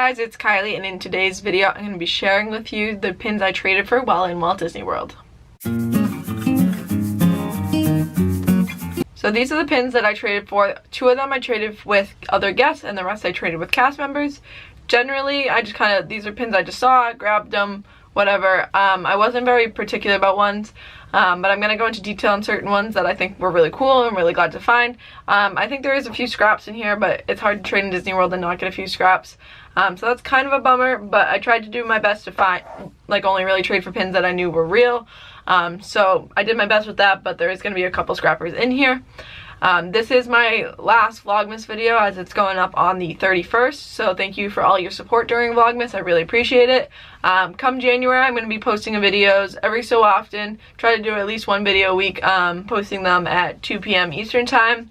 guys, it's Kylie, and in today's video I'm going to be sharing with you the pins I traded for while in Walt Disney World. So these are the pins that I traded for. 2 of them I traded with other guests and the rest I traded with cast members. Generally, these are pins I just saw, grabbed them, whatever. I wasn't very particular about ones, but I'm going to go into detail on certain ones that I think were really cool and I'm really glad to find. I think there is a few scraps in here, but it's hard to trade in Disney World and not get a few scraps. So that's kind of a bummer, but I tried to do my best to find, only really trade for pins that I knew were real. So I did my best with that, but there is going to be a couple scrappers in here. This is my last Vlogmas video as it's going up on the 31st, so thank you for all your support during Vlogmas. I really appreciate it. Come January, I'm going to be posting videos every so often. Try to do at least 1 video a week, posting them at 2 p.m. Eastern Time.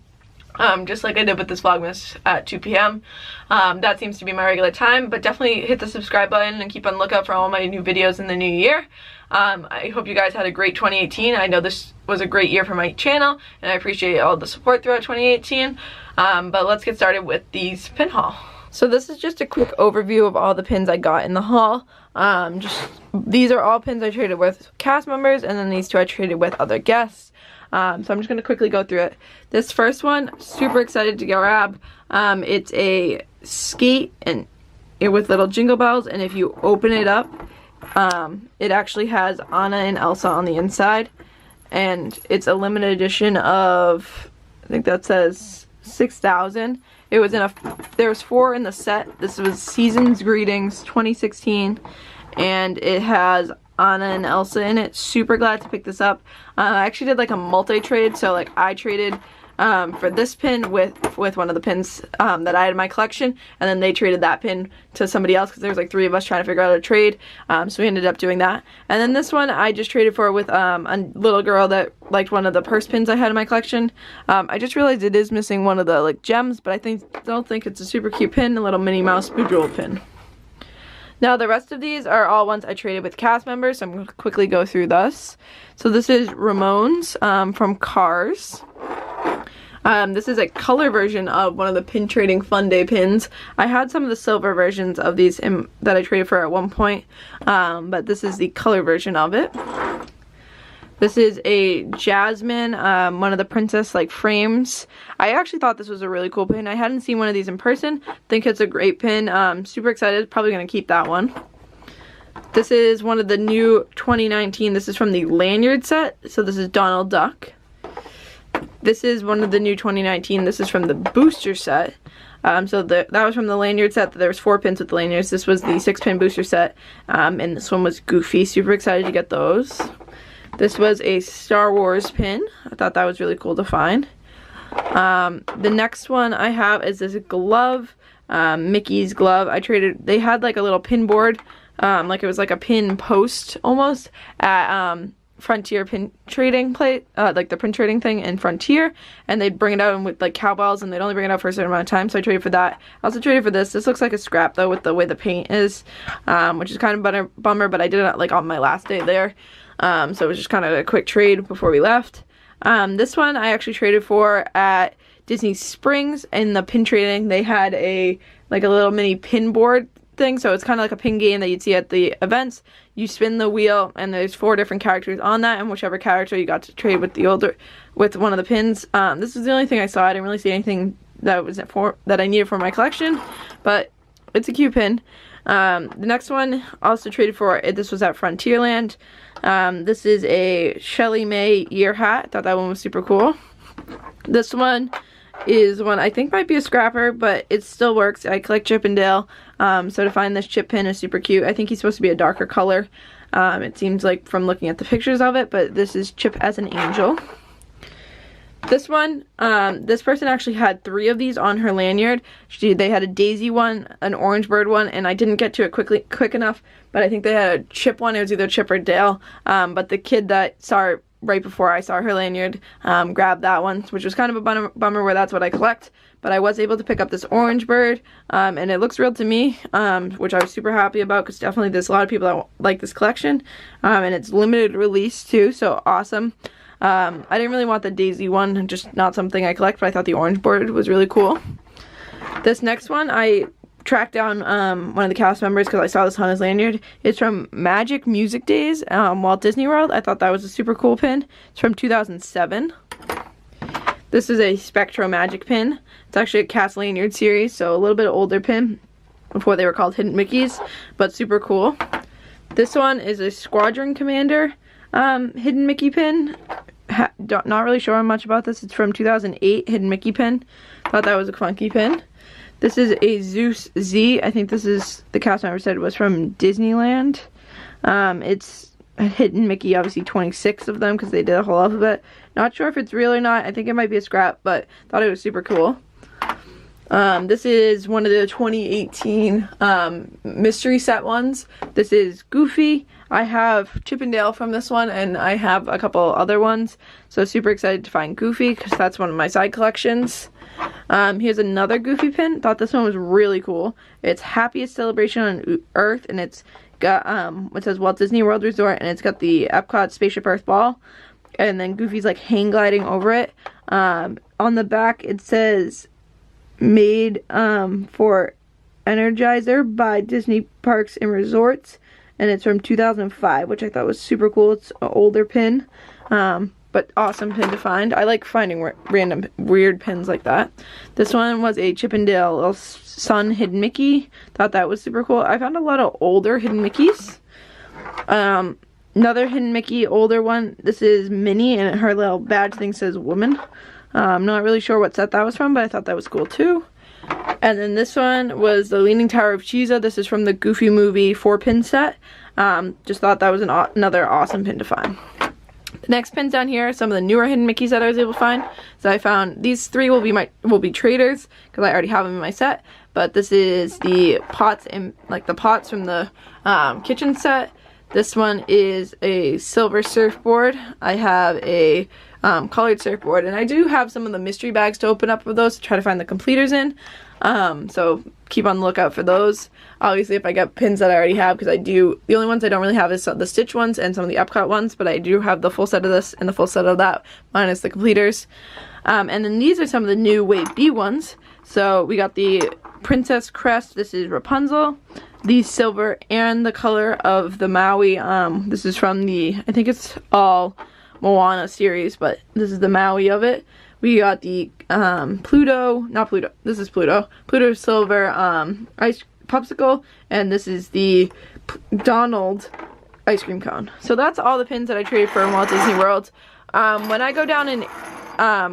Just like I did with this Vlogmas at 2 p.m. That seems to be my regular time, but definitely hit the subscribe button and keep on the lookout for all my new videos in the new year. I hope you guys had a great 2018. I know this was a great year for my channel, and I appreciate all the support throughout 2018. But let's get started with these pin haul. So this is just a quick overview of all the pins I got in the haul. These are all pins I traded with cast members, and then these 2 I traded with other guests. So I'm just going to quickly go through it. This first one, super excited to grab. It's a skate and with little jingle bells, and if you open it up, it actually has Anna and Elsa on the inside, and it's a limited edition of, I think that says 6,000. It was in there's 4 in the set. This was Season's Greetings 2016, and it has Anna and Elsa in it. Super glad to pick this up. I actually did a multi-trade, so I traded for this pin with one of the pins that I had in my collection, and then they traded that pin to somebody else because there was 3 of us trying to figure out a trade, so we ended up doing that. And then this one I just traded for with a little girl that liked one of the purse pins I had in my collection. I just realized it is missing one of the gems, but I don't think it's a super cute pin, a little Minnie Mouse bejeweled pin. Now the rest of these are all ones I traded with cast members, so I'm going to quickly go through this. So this is Ramones from Cars. This is a color version of one of the pin trading fun day pins. I had some of the silver versions of these that I traded for at one point, but this is the color version of it. This is a Jasmine, one of the princess frames. I actually thought this was a really cool pin. I hadn't seen one of these in person. Think it's a great pin. Super excited. Probably going to keep that one. This is one of the new 2019. This is from the lanyard set. So this is Donald Duck. This is one of the new 2019. This is from the booster set. That was from the lanyard set. There was 4 pins with the lanyards. This was the 6-pin booster set. And this one was Goofy. Super excited to get those. This was a Star Wars pin. I thought that was really cool to find. The next one I have is this glove, Mickey's glove. I traded, they had a little pin board, it was a pin post almost at Frontier pin trading plate, the pin trading thing in Frontier, and they'd bring it out with cowbells, and they'd only bring it out for a certain amount of time, so I traded for that. I also traded for this. This looks like a scrap though with the way the paint is, which is kind of a bummer, but I did it on my last day there. So it was just kind of a quick trade before we left. This one I actually traded for at Disney Springs. In the pin trading, they had a little mini pin board thing, so it's kind of like a pin game that you'd see at the events. You spin the wheel, and there's 4 different characters on that, and whichever character you got to trade with one of the pins. This is the only thing I saw. I didn't really see anything that I needed for my collection, but it's a cute pin. The next one also traded for, this was at Frontierland. This is a Shelly May ear hat. I thought that one was super cool. This one is one I think might be a scrapper, but it still works. I collect Chip and Dale, so to find this Chip pin is super cute. I think he's supposed to be a darker color. It seems like from looking at the pictures of it, but this is Chip as an angel. This one, this person actually had 3 of these on her lanyard. They had a Daisy one, an Orange Bird one, and I didn't get to it quick enough, but I think they had a Chip one. It was either Chip or Dale, but the kid that saw it right before I saw her lanyard grabbed that one, which was kind of a bummer where that's what I collect, but I was able to pick up this Orange Bird, and it looks real to me, which I was super happy about because definitely there's a lot of people that like this collection, and it's limited release too, so awesome. I didn't really want the Daisy one, just not something I collect, but I thought the Orange Bird was really cool. This next one I tracked down one of the cast members because I saw this on his lanyard. It's from Magic Music Days, Walt Disney World. I thought that was a super cool pin. It's from 2007. This is a Spectro Magic pin. It's actually a cast lanyard series, so a little bit older pin before they were called Hidden Mickeys, but super cool. This one is a Squadron Commander Hidden Mickey pin. Not really sure much about this. It's from 2008 Hidden Mickey pin. Thought that was a funky pin. This is a Zeus Z. I think this is, the cast member said it was from Disneyland. It's a Hidden Mickey, obviously 26 of them because they did a whole alphabet. Not sure if it's real or not. I think it might be a scrap, but thought it was super cool. This is one of the 2018 mystery set ones. This is Goofy. I have Chip and Dale from this one, and I have a couple other ones. So super excited to find Goofy because that's one of my side collections. Here's another Goofy pin. Thought this one was really cool. It's Happiest Celebration on Earth, and it's got it says Walt Disney World Resort, and it's got the Epcot Spaceship Earth ball, and then Goofy's like hang gliding over it. On the back it says made for Energizer by Disney Parks and Resorts, and it's from 2005, which I thought was super cool. It's an older pin, but awesome pin to find. I like finding random weird pins like that. This one was a Chip and Dale Little Sun Hidden Mickey. Thought that was super cool. I found a lot of older Hidden Mickeys. Another Hidden Mickey, older one. This is Minnie, and her little badge thing says woman. I'm not really sure what set that was from, but I thought that was cool too. And then this one was the Leaning Tower of Cheesa. This is from the Goofy Movie 4-pin set. Just thought that was another awesome pin to find. The next pins down here are some of the newer Hidden Mickeys that I was able to find. So I found these three will be traders because I already have them in my set. But this is the pots and like the pots from the kitchen set. This one is a silver surfboard. I have a colored surfboard, and I do have some of the mystery bags to open up for those to try to find the completers in. So keep on the lookout for those. Obviously, if I get pins that I already have, because the only ones I don't really have is the Stitch ones and some of the Epcot ones, but I do have the full set of this and the full set of that, minus the completers. And then these are some of the new Wave B ones. So we got the Princess Crest. This is Rapunzel. The silver and the color of the Maui. This is from the, I think it's all Moana series, but this is the Maui of it. We got the this is Pluto silver ice popsicle, and this is the Donald ice cream cone. So that's all the pins that I traded for in Walt Disney World. When I go down in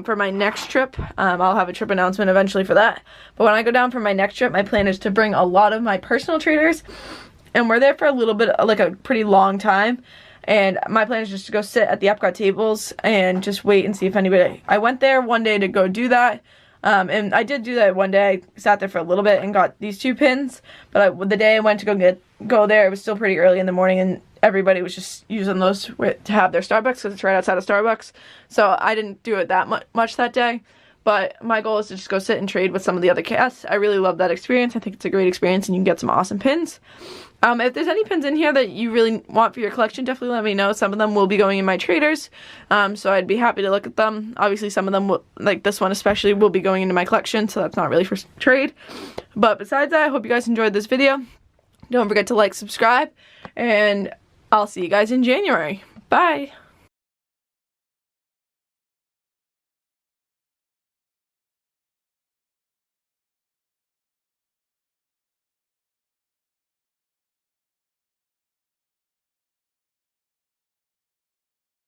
for my next trip, I'll have a trip announcement eventually for that, but when I go down for my next trip, my plan is to bring a lot of my personal traders, and we're there for a little bit, like a pretty long time. And my plan is just to go sit at the Epcot tables and just wait and see if anybody... I went there one day to go do that. And I did do that one day. I sat there for a little bit and got these two pins. But the day I went to go there, it was still pretty early in the morning. And everybody was just using those to have their Starbucks because it's right outside of Starbucks. So I didn't do it that much that day. But my goal is to just go sit and trade with some of the other casts. I really love that experience. I think it's a great experience and you can get some awesome pins. If there's any pins in here that you really want for your collection, definitely let me know. Some of them will be going in my traders, so I'd be happy to look at them. Obviously, some of them, like this one especially, will be going into my collection, so that's not really for trade. But besides that, I hope you guys enjoyed this video. Don't forget to like, subscribe, and I'll see you guys in January. Bye!